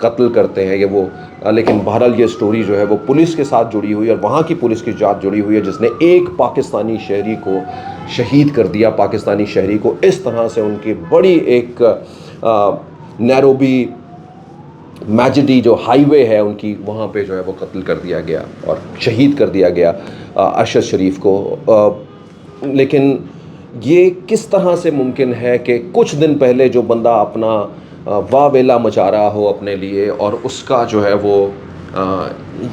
قتل کرتے ہیں یہ وہ لیکن بہرحال یہ سٹوری جو ہے وہ پولیس کے ساتھ جڑی ہوئی ہے اور وہاں کی پولیس کی جانچ جڑی ہوئی ہے جس نے ایک پاکستانی شہری کو شہید کر دیا. پاکستانی شہری کو اس طرح سے ان کی بڑی ایک نیروبی میجڈی جو ہائی وے ہے ان کی وہاں پہ جو ہے وہ قتل کر دیا گیا اور شہید کر دیا گیا ارشد شریف کو. لیکن یہ کس طرح سے ممکن ہے کہ کچھ دن پہلے جو بندہ اپنا واویلا مچا رہا ہو اپنے لیے اور اس کا جو ہے وہ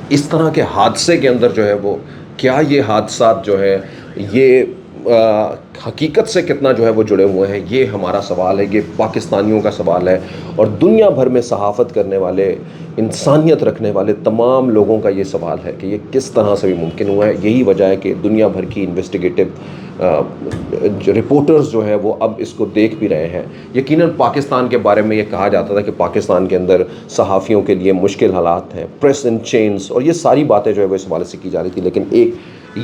اس طرح کے حادثے کے اندر جو ہے وہ کیا یہ حادثات جو ہے یہ حقیقت سے کتنا جو ہے وہ جڑے ہوئے ہیں, یہ ہمارا سوال ہے, یہ پاکستانیوں کا سوال ہے اور دنیا بھر میں صحافت کرنے والے, انسانیت رکھنے والے تمام لوگوں کا یہ سوال ہے کہ یہ کس طرح سے بھی ممکن ہوا ہے. یہی وجہ ہے کہ دنیا بھر کی انویسٹیگیٹو رپورٹرز جو ہے وہ اب اس کو دیکھ بھی رہے ہیں. یقیناً پاکستان کے بارے میں یہ کہا جاتا تھا کہ پاکستان کے اندر صحافیوں کے لیے مشکل حالات ہیں, پریس ان چینز, اور یہ ساری باتیں جو ہے وہ اس حوالے سے کی جا رہی تھی. لیکن ایک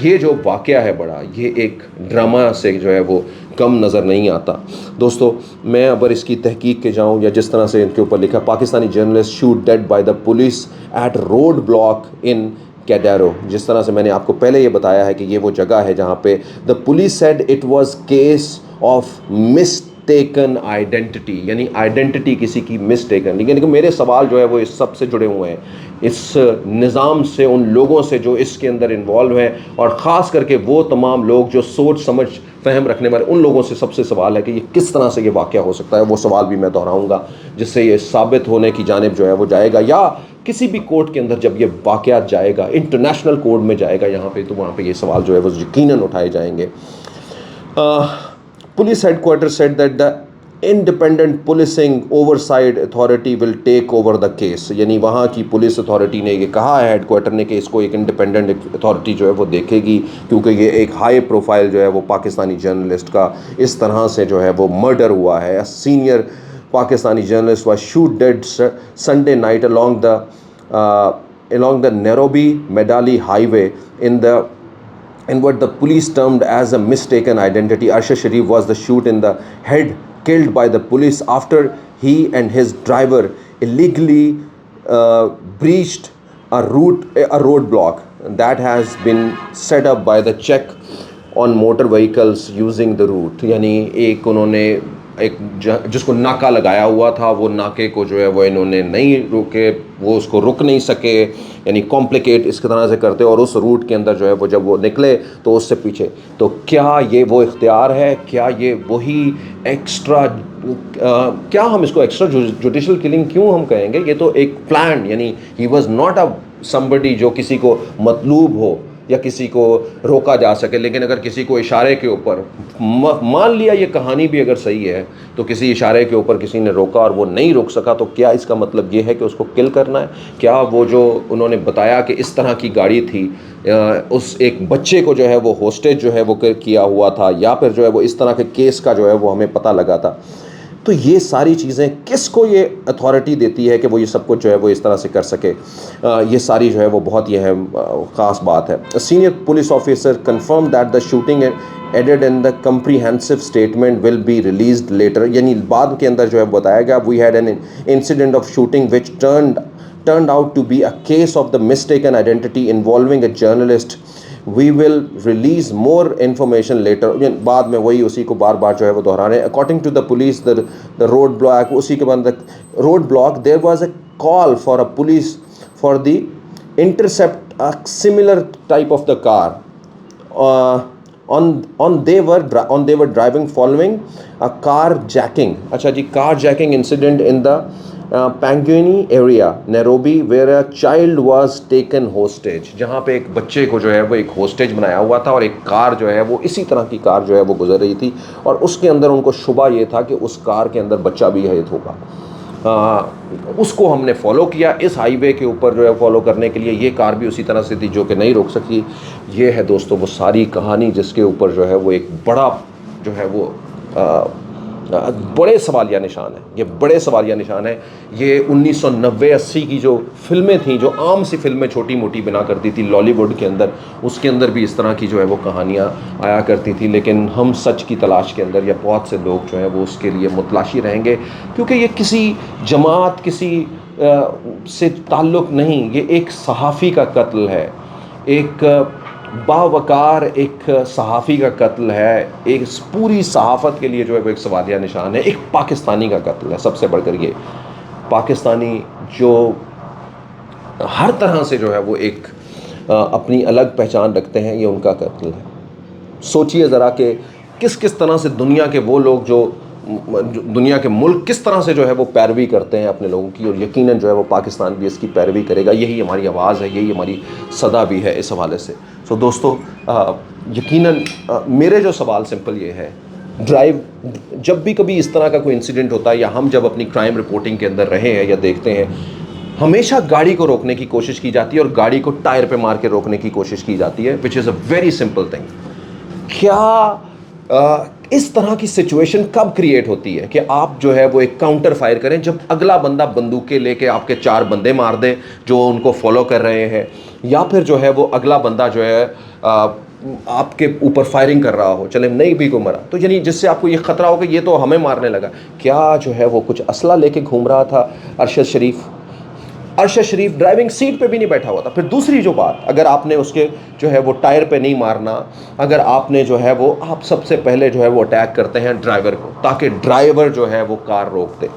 یہ جو واقعہ ہے بڑا, یہ ایک ڈرامہ سے جو ہے وہ کم نظر نہیں آتا. دوستو, میں اگر اس کی تحقیق کے جاؤں یا جس طرح سے ان کے اوپر لکھا, Pakistani journalist shot dead by the police at road block in کیڈیرو, جس طرح سے میں نے آپ کو پہلے یہ بتایا ہے کہ یہ وہ جگہ ہے جہاں پہ the police said it was case of mistaken identity, یعنی آئیڈینٹی کسی کی مسٹیکن. لیکن میرے سوال جو ہے وہ اس سب سے جڑے ہوئے ہیں, اس نظام سے, ان لوگوں سے جو اس کے اندر انوالو ہیں, اور خاص کر کے وہ تمام لوگ جو سوچ سمجھ فہم رکھنے والے, ان لوگوں سے سب سے سوال ہے کہ یہ کس طرح سے یہ واقعہ ہو سکتا ہے. وہ سوال بھی میں دہراؤں گا جس سے یہ ثابت ہونے کی جانب جو ہے وہ جائے گا, یا کسی بھی کورٹ کے اندر جب یہ واقعات جائے گا, انٹرنیشنل کورٹ میں جائے گا یہاں پہ, تو وہاں پہ یہ سوال جو ہے وہ یقیناً اٹھائے جائیں گے. Police headquarter said that the independent policing oversight authority will take over the case, یعنی وہاں کی پولیس اتھارٹی نے یہ کہا ہے, ہیڈ کوارٹر نے, کہ اس کو ایک انڈیپینڈنٹ اتھارٹی جو ہے وہ دیکھے گی, کیونکہ یہ ایک ہائی پروفائل جو ہے وہ پاکستانی جرنلسٹ کا اس طرح سے جو ہے وہ مرڈر ہوا ہے. Senior Pakistani journalist was shot dead Sunday night along the Nairobi Medali highway in what the police termed as a mistaken identity. Arshad Sharif was the shoot in the head, killed by the police after he and his driver illegally breached a roadblock that has been set up by the check on motor vehicles using the route. یعنی ایک انہوں نے ایک جس کو ناکہ لگایا ہوا تھا, وہ ناکے کو جو ہے وہ انہوں نے نہیں روکے, وہ اس کو رک نہیں سکے, یعنی کمپلیکیٹ اس طرح سے کرتے, اور اس روٹ کے اندر جو ہے وہ جب وہ نکلے تو اس سے پیچھے. تو کیا یہ وہ اختیار ہے, کیا یہ وہی ایکسٹرا, کیا ہم اس کو ایکسٹرا جوڈیشل کلنگ کیوں ہم کہیں گے, یہ تو ایک پلان, یعنی he was not a somebody جو کسی کو مطلوب ہو یا کسی کو روکا جا سکے. لیکن اگر کسی کو اشارے کے اوپر, مان لیا یہ کہانی بھی اگر صحیح ہے, تو کسی اشارے کے اوپر کسی نے روکا اور وہ نہیں روک سکا, تو کیا اس کا مطلب یہ ہے کہ اس کو کل کرنا ہے؟ کیا وہ جو انہوں نے بتایا کہ اس طرح کی گاڑی تھی, اس ایک بچے کو جو ہے وہ ہوسٹیج جو ہے وہ کیا ہوا تھا, یا پھر جو ہے وہ اس طرح کے کیس کا جو ہے وہ ہمیں پتہ لگا تھا. تو یہ ساری چیزیں کس کو یہ اتھارٹی دیتی ہے کہ وہ یہ سب کچھ جو ہے وہ اس طرح سے کر سکے؟ یہ ساری جو ہے وہ بہت ہی اہم خاص بات ہے. Senior police officer confirm that the shooting added in the comprehensive statement will be released later, یعنی بعد کے اندر جو ہے بتایا گیا, we had an incident of shooting which turned out to be a case of the mistaken identity involving a journalist. We will release more information later. بعد میں وہی اسی کو بار بار جو ہے وہ دہرانے. According to the police, the road block, اسی کے بعد road block, there was a call for a police for the intercept a similar type of the car. They were driving following a carjacking. اچھا جی, carjacking incident in the Panguni area, Nairobi, where a child was taken hostage. جہاں پہ ایک بچے کو جو ہے وہ ایک ہوسٹیج بنایا ہوا تھا, اور ایک کار جو ہے وہ اسی طرح کی کار جو ہے وہ گزر رہی تھی, اور اس کے اندر ان کو شبہ یہ تھا کہ اس کار کے اندر بچہ بھی ہے ہوگا. اس کو ہم نے فالو کیا اس ہائی وے کے اوپر جو ہے فالو کرنے کے لیے. یہ کار بھی اسی طرح سے تھی جو کہ نہیں روک سکی. یہ ہے دوستو وہ ساری کہانی جس کے اوپر جو ہے وہ ایک بڑا جو ہے وہ بڑے سوالیہ نشان ہے. یہ بڑے سوالیہ نشان ہے. یہ 1990-80 کی جو فلمیں تھیں, جو عام سی فلمیں چھوٹی موٹی بنا کرتی تھی لالی ووڈ کے اندر, اس کے اندر بھی اس طرح کی جو ہے وہ کہانیاں آیا کرتی تھی. لیکن ہم سچ کی تلاش کے اندر, یا بہت سے لوگ جو ہے وہ اس کے لیے متلاشی رہیں گے, کیونکہ یہ کسی جماعت, کسی سے تعلق نہیں، یہ ایک صحافی کا قتل ہے، ایک باوقار ایک صحافی کا قتل ہے، ایک پوری صحافت کے لیے جو ہے وہ ایک سوالیہ نشان ہے، ایک پاکستانی کا قتل ہے سب سے بڑھ کر۔ یہ پاکستانی جو ہر طرح سے جو ہے وہ ایک اپنی الگ پہچان رکھتے ہیں، یہ ان کا قتل ہے۔ سوچئے ذرا کہ کس کس طرح سے دنیا کے وہ لوگ جو دنیا کے ملک کس طرح سے جو ہے وہ پیروی کرتے ہیں اپنے لوگوں کی، اور یقیناً جو ہے وہ پاکستان بھی اس کی پیروی کرے گا۔ یہی ہماری آواز ہے، یہی ہماری صدا بھی ہے اس حوالے سے۔ سو دوستو، یقیناً میرے جو سوال سمپل یہ ہے، ڈرائیو جب بھی کبھی اس طرح کا کوئی انسیڈنٹ ہوتا ہے، یا ہم جب اپنی کرائم رپورٹنگ کے اندر رہے ہیں یا دیکھتے ہیں، ہمیشہ گاڑی کو روکنے کی کوشش کی جاتی ہے اور گاڑی کو ٹائر پہ مار کے روکنے کی کوشش کی جاتی ہے، وچ از اے ویری سمپل تھنگ۔ کیا اس طرح کی سچویشن کب کریٹ ہوتی ہے کہ آپ جو ہے وہ ایک کاؤنٹر فائر کریں، جب اگلا بندہ بندوقیں لے کے آپ کے 4 بندے مار دے جو ان کو فالو کر رہے ہیں، یا پھر جو ہے وہ اگلا بندہ جو ہے آپ کے اوپر فائرنگ کر رہا ہو، چلے نہیں بھی کو مرا تو، یعنی جس سے آپ کو یہ خطرہ ہو کہ یہ تو ہمیں مارنے لگا۔ کیا جو ہے وہ کچھ اسلحہ لے کے گھوم رہا تھا ارشد شریف؟ ارشد شریف ڈرائیونگ سیٹ پہ بھی نہیں بیٹھا ہوا تھا۔ پھر دوسری جو بات، اگر آپ نے اس کے جو ہے وہ ٹائر پہ نہیں مارنا، اگر آپ نے جو ہے وہ، آپ سب سے پہلے جو ہے وہ اٹیک کرتے ہیں ڈرائیور کو، تاکہ ڈرائیور جو ہے وہ کار روک دے،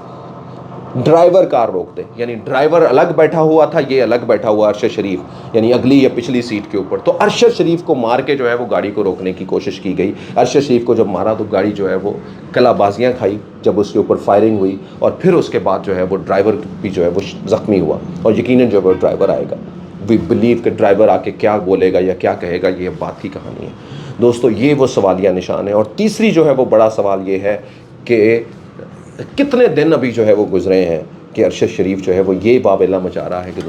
ڈرائیور کار روک دے، یعنی ڈرائیور الگ بیٹھا ہوا تھا، یہ الگ بیٹھا ہوا ارشد شریف، یعنی اگلی یا پچھلی سیٹ کے اوپر۔ تو ارشد شریف کو مار کے جو ہے وہ گاڑی کو روکنے کی کوشش کی گئی۔ ارشد شریف کو جب مارا تو گاڑی جو ہے وہ کلا بازیاں کھائی جب اس کے اوپر فائرنگ ہوئی، اور پھر اس کے بعد جو ہے وہ ڈرائیور بھی جو ہے وہ زخمی ہوا، اور یقیناً جو ہے وہ ڈرائیور آئے گا، وی بلیو کہ ڈرائیور آ کے کیا بولے گا یا کیا کہے گا، یہ بات کی کہانی ہے دوستو۔ یہ وہ سوالیہ نشان ہے۔ اور تیسری جو ہے وہ بڑا سوال یہ ہے کہ کتنے دن ابھی جو ہے وہ گزرے ہیں کہ ارشد شریف جو ہے وہ یہ بابیلا مچا رہا ہے کہ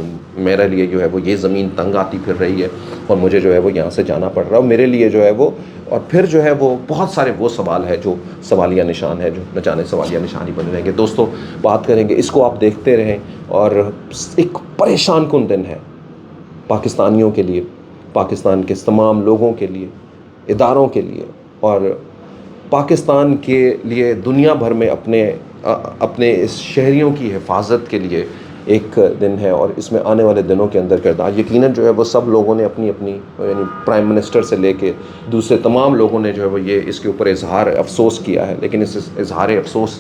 میرے لیے جو ہے وہ یہ زمین تنگ آتی پھر رہی ہے، اور مجھے جو ہے وہ یہاں سے جانا پڑ رہا ہے، میرے لیے جو ہے وہ، اور پھر جو ہے وہ بہت سارے وہ سوال ہے جو سوالیہ نشان ہے، جو نہ جانے سوالیہ نشان ہی بنے رہیں گے۔ دوستو، بات کریں گے، اس کو آپ دیکھتے رہیں، اور ایک پریشان کن دن ہے پاکستانیوں کے لیے، پاکستان کے تمام لوگوں کے لیے، اداروں کے لیے، اور پاکستان کے لیے دنیا بھر میں اپنے اس شہریوں کی حفاظت کے لیے ایک دن ہے۔ اور اس میں آنے والے دنوں کے اندر کردار یقیناً جو ہے وہ سب لوگوں نے اپنی یعنی پرائم منسٹر سے لے کے دوسرے تمام لوگوں نے جو ہے وہ یہ اس کے اوپر اظہار افسوس کیا ہے، لیکن اس اظہار افسوس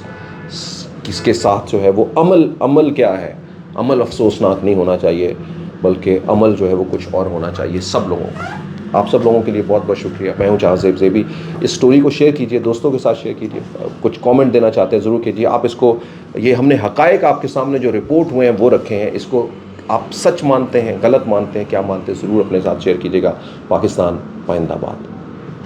اس کے ساتھ جو ہے وہ عمل کیا ہے؟ عمل افسوسناک نہیں ہونا چاہیے، بلکہ عمل جو ہے وہ کچھ اور ہونا چاہیے سب لوگوں کا۔ آپ سب لوگوں کے لیے بہت بہت شکریہ۔ میں ہوں جہاں زیب زیبی۔ اس سٹوری کو شیئر کیجئے، دوستوں کے ساتھ شیئر کیجئے، کچھ کامنٹ دینا چاہتے ہیں ضرور کیجئے۔ آپ اس کو، یہ ہم نے حقائق آپ کے سامنے جو رپورٹ ہوئے ہیں وہ رکھے ہیں، اس کو آپ سچ مانتے ہیں، غلط مانتے ہیں، کیا مانتے ہیں، ضرور اپنے ساتھ شیئر کیجئے گا۔ پاکستان پائندہ باد۔